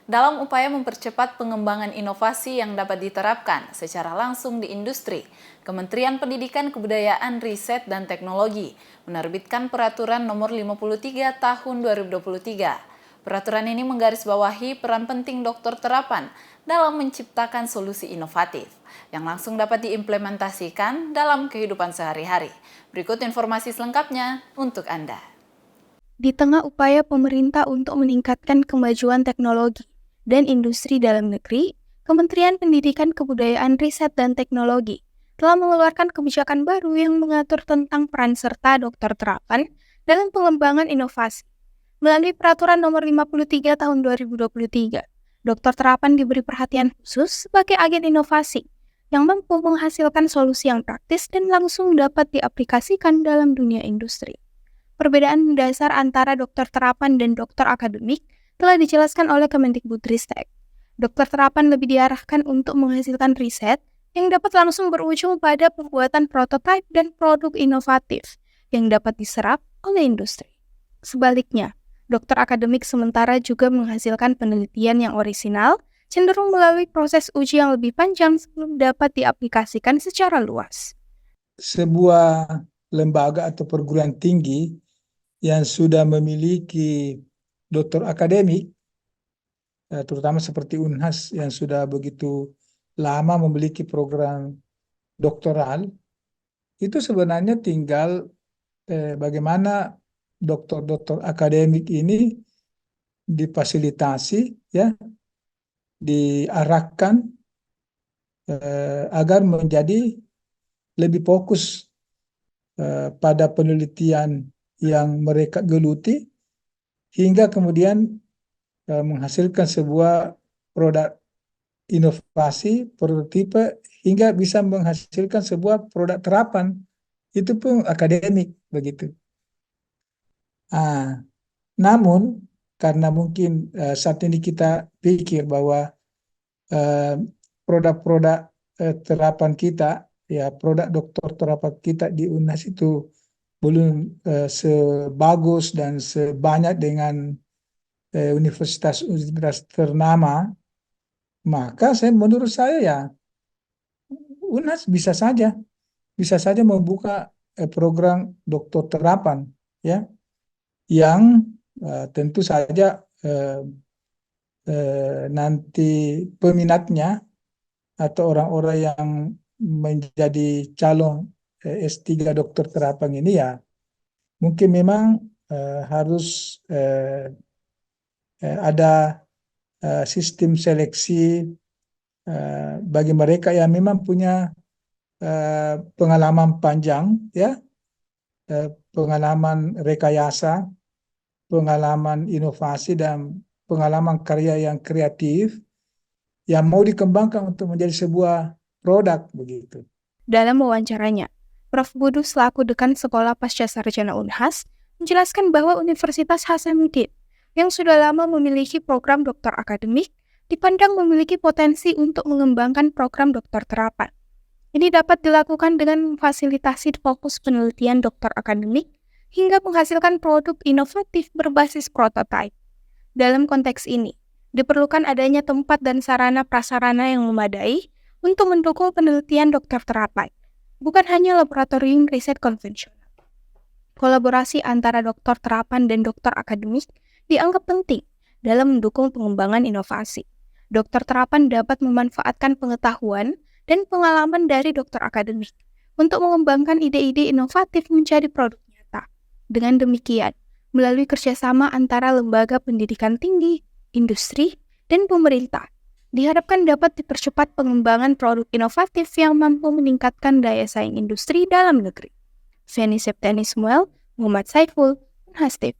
dalam upaya mempercepat pengembangan inovasi yang dapat diterapkan secara langsung di industri. Kementerian Pendidikan, Kebudayaan, Riset, dan Teknologi menerbitkan Peraturan Nomor 53 Tahun 2023. Peraturan ini menggarisbawahi peran penting dokter terapan dalam menciptakan solusi inovatif yang langsung dapat diimplementasikan dalam kehidupan sehari-hari. Berikut informasi selengkapnya untuk Anda. Di tengah upaya pemerintah untuk meningkatkan kemajuan teknologi dan industri dalam negeri, Kementerian Pendidikan, Kebudayaan, Riset, dan Teknologi telah mengeluarkan kebijakan baru yang mengatur tentang peran serta dokter terapan dalam pengembangan inovasi. Melalui Peraturan Nomor 53 Tahun 2023, dokter terapan diberi perhatian khusus sebagai agen inovasi yang mampu menghasilkan solusi yang praktis dan langsung dapat diaplikasikan dalam dunia industri. Perbedaan mendasar antara dokter terapan dan dokter akademik telah dijelaskan oleh Kemendikbudristek. Dokter terapan lebih diarahkan untuk menghasilkan riset yang dapat langsung berujung pada pembuatan prototipe dan produk inovatif yang dapat diserap oleh industri. Sebaliknya, dokter akademik sementara juga menghasilkan penelitian yang orisinal, cenderung melalui proses uji yang lebih panjang sebelum dapat diaplikasikan secara luas. Sebuah lembaga atau perguruan tinggi yang sudah memiliki dokter akademik, terutama seperti Unhas yang sudah begitu lama memiliki program doktoral, itu sebenarnya tinggal bagaimana dokter-dokter akademik ini difasilitasi, ya, diarahkan agar menjadi lebih fokus pada penelitian yang mereka geluti hingga kemudian menghasilkan sebuah produk inovasi, prototipe, hingga bisa menghasilkan sebuah produk terapan. Itu pun akademik begitu. Namun karena mungkin saat ini kita pikir bahwa produk-produk terapan kita, ya produk dokter terapan kita di UNAS itu belum sebagus dan sebanyak dengan universitas-universitas ternama, maka menurut saya ya UNAS bisa saja membuka program dokter terapan, ya, yang tentu saja nanti peminatnya atau orang-orang yang menjadi calon S3 dokter terapan ini ya mungkin memang harus ada sistem seleksi bagi mereka yang memang punya pengalaman panjang, ya, pengalaman rekayasa, pengalaman inovasi, dan pengalaman karya yang kreatif yang mau dikembangkan untuk menjadi sebuah produk begitu. Dalam wawancaranya, Prof. Budu selaku Dekan Sekolah Pasca Sarjana Unhas menjelaskan bahwa Universitas Hasanuddin yang sudah lama memiliki program dokter akademik dipandang memiliki potensi untuk mengembangkan program dokter terapan. Ini dapat dilakukan dengan memfasilitasi fokus penelitian dokter akademik hingga menghasilkan produk inovatif berbasis prototipe. Dalam konteks ini, diperlukan adanya tempat dan sarana prasarana yang memadai untuk mendukung penelitian dokter terapan, bukan hanya laboratorium riset konvensional. Kolaborasi antara dokter terapan dan dokter akademik dianggap penting dalam mendukung pengembangan inovasi. Dokter terapan dapat memanfaatkan pengetahuan dan pengalaman dari dokter akademik untuk mengembangkan ide-ide inovatif menjadi produk nyata. Dengan demikian, melalui kerjasama antara lembaga pendidikan tinggi, industri, dan pemerintah, diharapkan dapat dipercepat pengembangan produk inovatif yang mampu meningkatkan daya saing industri dalam negeri. Feni Septiani Samuel, Muhammad Saiful, Unhas TV.